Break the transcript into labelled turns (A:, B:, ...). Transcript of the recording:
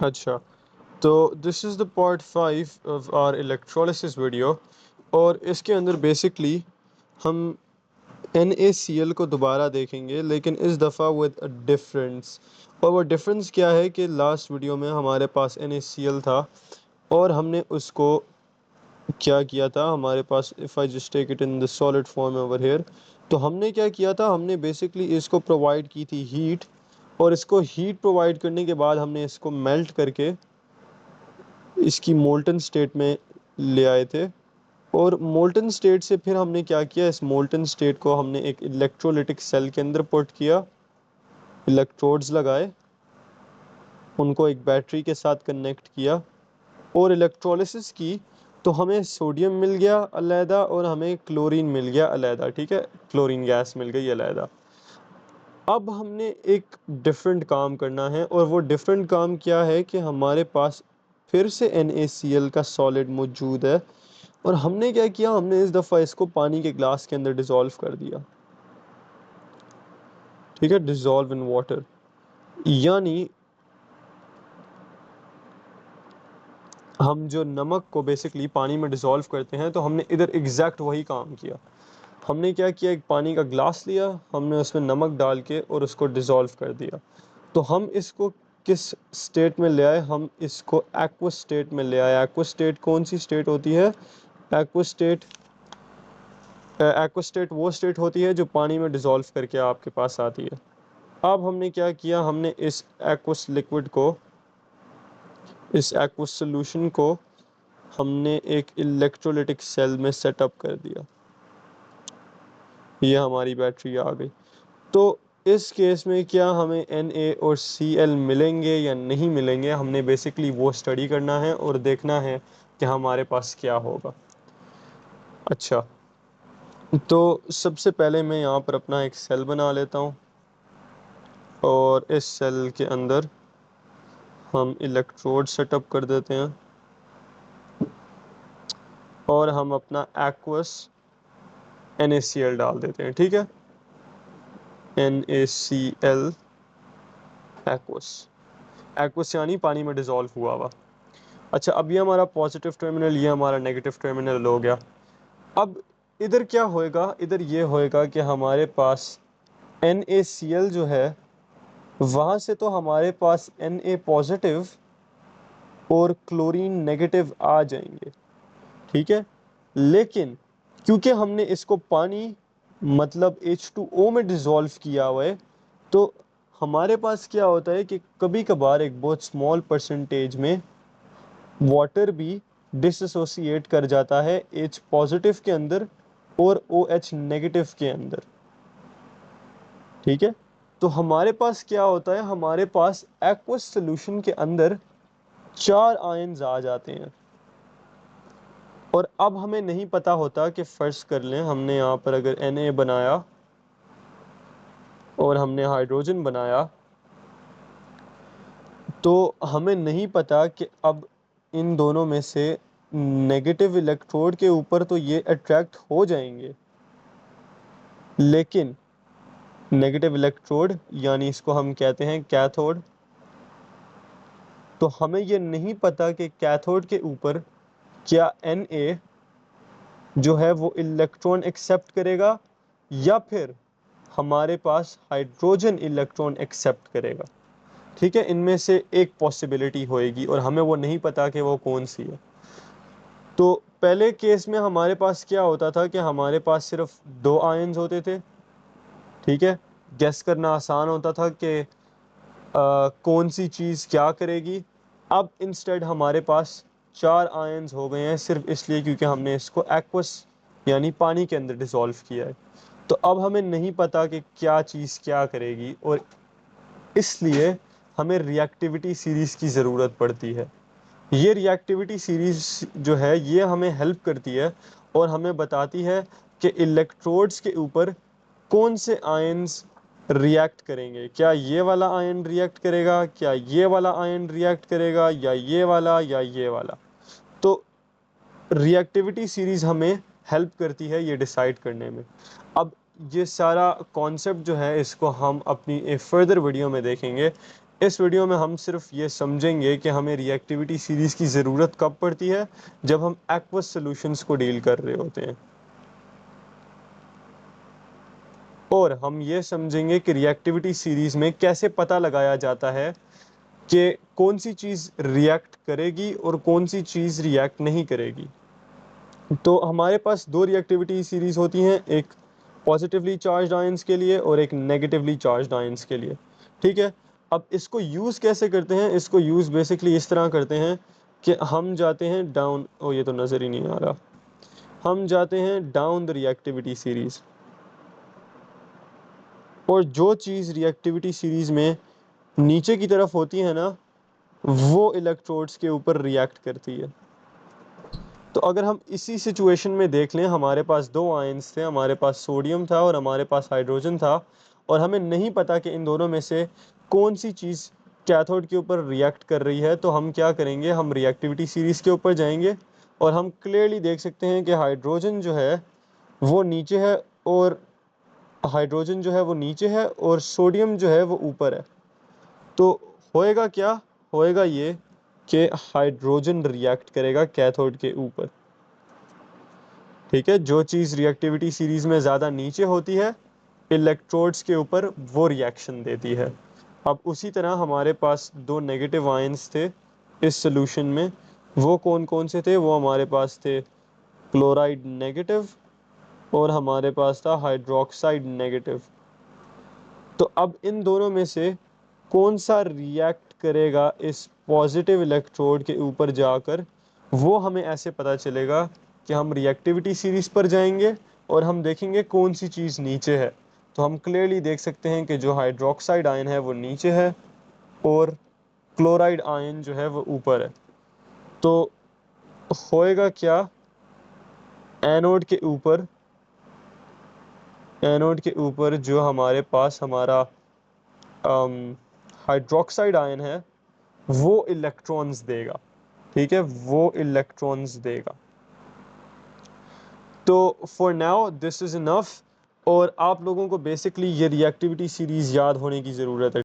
A: अच्छा, तो this is the part 5 of our electrolysis video. और इसके अंदर बेसिकली हम NaCl को दोबारा देखेंगे, लेकिन इस दफ़ा विद अ डिफरेंस। और वो डिफरेंस क्या है कि लास्ट वीडियो में हमारे पास NaCl था और हमने उसको क्या किया था, हमारे पास if I just take it in the solid form over here, तो हमने क्या किया था, हमने बेसिकली इसको प्रोवाइड की थी हीट। और इसको हीट प्रोवाइड करने के बाद हमने इसको मेल्ट करके इसकी मोल्टन स्टेट में ले आए थे। और मोल्टन स्टेट से फिर हमने क्या किया, इस मोल्टन स्टेट को हमने एक इलेक्ट्रोलिटिक सेल के अंदर पुट किया, इलेक्ट्रोड्स लगाए, उनको एक बैटरी के साथ कनेक्ट किया और इलेक्ट्रोलिसिस की। तो हमें सोडियम मिल गया अलहदा और हमें क्लोरीन मिल गया अलहदा, ठीक है, क्लोरीन गैस मिल गई अलहदा। अब हमने एक डिफरेंट काम करना है, और वो डिफरेंट काम क्या है कि हमारे पास फिर से NaCl का सॉलिड मौजूद है। और हमने क्या किया, हमने इस दफ़ा इसको पानी के ग्लास के अंदर डिज़ोल्व कर दिया, ठीक है, डिज़ोल्व इन वाटर। यानी हम जो नमक को बेसिकली पानी में डिज़ोल्व करते हैं, तो हमने इधर एग्जैक्ट वही काम किया। हमने क्या किया, एक पानी का ग्लास लिया, हमने उसमें नमक डाल के और उसको डिज़ोल्व कर दिया। तो हम इसको किस स्टेट में ले आए, हम इसको एक्वस स्टेट में ले आए। एक्वस स्टेट कौन सी स्टेट होती है? एक्वस स्टेट एक्वस स्टेट वो स्टेट होती है जो पानी में डिज़ोल्व करके आपके पास आती है। अब हमने क्या किया, हमने इस एक्वस लिक्विड को, इस एक्वस सोल्यूशन को हमने एक इलेक्ट्रोलिटिक सेल में सेटअप कर दिया। ये हमारी बैटरी आ गई। तो इस केस में क्या हमें Na और Cl मिलेंगे या नहीं मिलेंगे, हमने बेसिकली वो स्टडी करना है और देखना है कि हमारे पास क्या होगा। अच्छा, तो सबसे पहले मैं यहाँ पर अपना एक सेल बना लेता हूँ और इस सेल के अंदर हम इलेक्ट्रोड सेटअप कर देते हैं और हम अपना एक्वस NaCl डाल देते हैं, ठीक है, NaCl एक्वस, एक्वस यानी पानी में डिज़ोल्व हुआ हुआ। अच्छा, अब ये हमारा पॉजिटिव टर्मिनल, ये हमारा नेगेटिव टर्मिनल हो गया। अब इधर क्या होएगा, इधर ये होएगा कि हमारे पास NaCl जो है, वहाँ से तो हमारे पास Na पॉजिटिव और क्लोरीन नेगेटिव आ जाएंगे, ठीक है। लेकिन क्योंकि हमने इसको पानी मतलब H2O में डिज़ोल्व किया हुआ है, तो हमारे पास क्या होता है कि कभी कभार एक बहुत स्मॉल परसेंटेज में वाटर भी डिसोसिएट कर जाता है H पॉजिटिव के अंदर और OH नेगेटिव के अंदर, ठीक है। तो हमारे पास क्या होता है, हमारे पास एक्वस सॉल्यूशन के अंदर 4 आयन्स आ जाते हैं। और अब हमें नहीं पता होता कि फर्ज कर लें हमने यहाँ पर अगर Na बनाया और हमने हाइड्रोजन बनाया, तो हमें नहीं पता कि अब इन दोनों में से नेगेटिव इलेक्ट्रोड के ऊपर तो ये अट्रैक्ट हो जाएंगे, लेकिन नेगेटिव इलेक्ट्रोड यानी इसको हम कहते हैं कैथोड, तो हमें ये नहीं पता कि कैथोड के ऊपर क्या Na जो है वो इलेक्ट्रॉन एक्सेप्ट करेगा या फिर हमारे पास हाइड्रोजन इलेक्ट्रॉन एक्सेप्ट करेगा, ठीक है। इनमें से एक पॉसिबिलिटी होएगी और हमें वो नहीं पता कि वो कौन सी है। तो पहले केस में हमारे पास क्या होता था कि हमारे पास सिर्फ 2 आयन्स होते थे, ठीक है। गेस करना आसान होता था कि कौन सी चीज़ क्या करेगी। अब इंस्टेड हमारे पास 4 आयन्स हो गए हैं, सिर्फ इसलिए क्योंकि हमने इसको एक्वस यानी पानी के अंदर डिसॉल्व किया है। तो अब हमें नहीं पता कि क्या चीज़ क्या करेगी, और इसलिए हमें रिएक्टिविटी सीरीज़ की ज़रूरत पड़ती है। ये रिएक्टिविटी सीरीज़ जो है ये हमें हेल्प करती है और हमें बताती है कि इलेक्ट्रोड्स के ऊपर कौन से आयन्स रिएक्ट करेंगे, क्या ये वाला आयन रिएक्ट करेगा, क्या ये वाला आयन रिएक्ट करेगा, या ये वाला या ये वाला। तो रिएक्टिविटी सीरीज़ हमें हेल्प करती है ये डिसाइड करने में। अब ये सारा कॉन्सेप्ट जो है इसको हम अपनी एक फर्दर वीडियो में देखेंगे इस वीडियो में हम सिर्फ ये समझेंगे कि हमें रिएक्टिविटी सीरीज़ की ज़रूरत कब पड़ती है, जब हम एक्वस सॉल्यूशंस को डील कर रहे होते हैं। और हम ये समझेंगे कि रिएक्टिविटी सीरीज़ में कैसे पता लगाया जाता है कि कौन सी चीज़ रिएक्ट करेगी और कौन सी चीज़ रिएक्ट नहीं करेगी। तो हमारे पास दो रिएक्टिविटी सीरीज़ होती हैं, एक पॉजिटिवली चार्ज्ड आयंस के लिए और एक नेगेटिवली चार्ज्ड आयंस के लिए। ठीक है, अब इसको यूज़ कैसे करते हैं? इसको यूज़ बेसिकली इस तरह करते हैं कि हम जाते हैं डाउन, ओ ये तो नज़र ही नहीं आ रहा, हम जाते हैं डाउन द रिएक्टिविटी सीरीज़, और जो चीज़ रिएक्टिविटी सीरीज़ में नीचे की तरफ होती है ना, वो इलेक्ट्रोड्स के ऊपर रिएक्ट करती है। तो अगर हम इसी सिचुएशन में देख लें, हमारे पास दो आयंस थे, हमारे पास सोडियम था और हमारे पास हाइड्रोजन था, और हमें नहीं पता कि इन दोनों में से कौन सी चीज़ कैथोड के ऊपर रिएक्ट कर रही है। तो हम क्या करेंगे, हम रिएक्टिविटी सीरीज़ के ऊपर जाएंगे और हम क्लियरली देख सकते हैं कि हाइड्रोजन जो है वो नीचे है, और हाइड्रोजन जो है वो नीचे है और सोडियम जो है वो ऊपर है। तो होएगा क्या, होएगा ये कि हाइड्रोजन रिएक्ट करेगा कैथोड के ऊपर। ठीक है, जो चीज़ रिएक्टिविटी सीरीज़ में ज़्यादा नीचे होती है इलेक्ट्रोड्स के ऊपर, वो रिएक्शन देती है। अब उसी तरह हमारे पास दो नेगेटिव आयंस थे इस सॉल्यूशन में, वो कौन कौन से थे? वो हमारे पास थे क्लोराइड नेगेटिव और हमारे पास था हाइड्रोक्साइड नेगेटिव। तो अब इन दोनों में से कौन सा रिएक्ट करेगा इस पॉजिटिव इलेक्ट्रोड के ऊपर जाकर, वो हमें ऐसे पता चलेगा कि हम रिएक्टिविटी सीरीज पर जाएंगे और हम देखेंगे कौन सी चीज़ नीचे है। तो हम क्लियरली देख सकते हैं कि जो हाइड्रोक्साइड आयन है वो नीचे है और क्लोराइड आयन जो है वो ऊपर है। तो होएगा क्या, एनोड के ऊपर, एनोड के ऊपर जो हमारे पास हमारा हाइड्रोक्साइड आयन है वो इलेक्ट्रॉन्स देगा। ठीक है, वो इलेक्ट्रॉन्स देगा। तो for now this is enough, और आप लोगों को बेसिकली ये रिएक्टिविटी सीरीज़ याद होने की ज़रूरत है।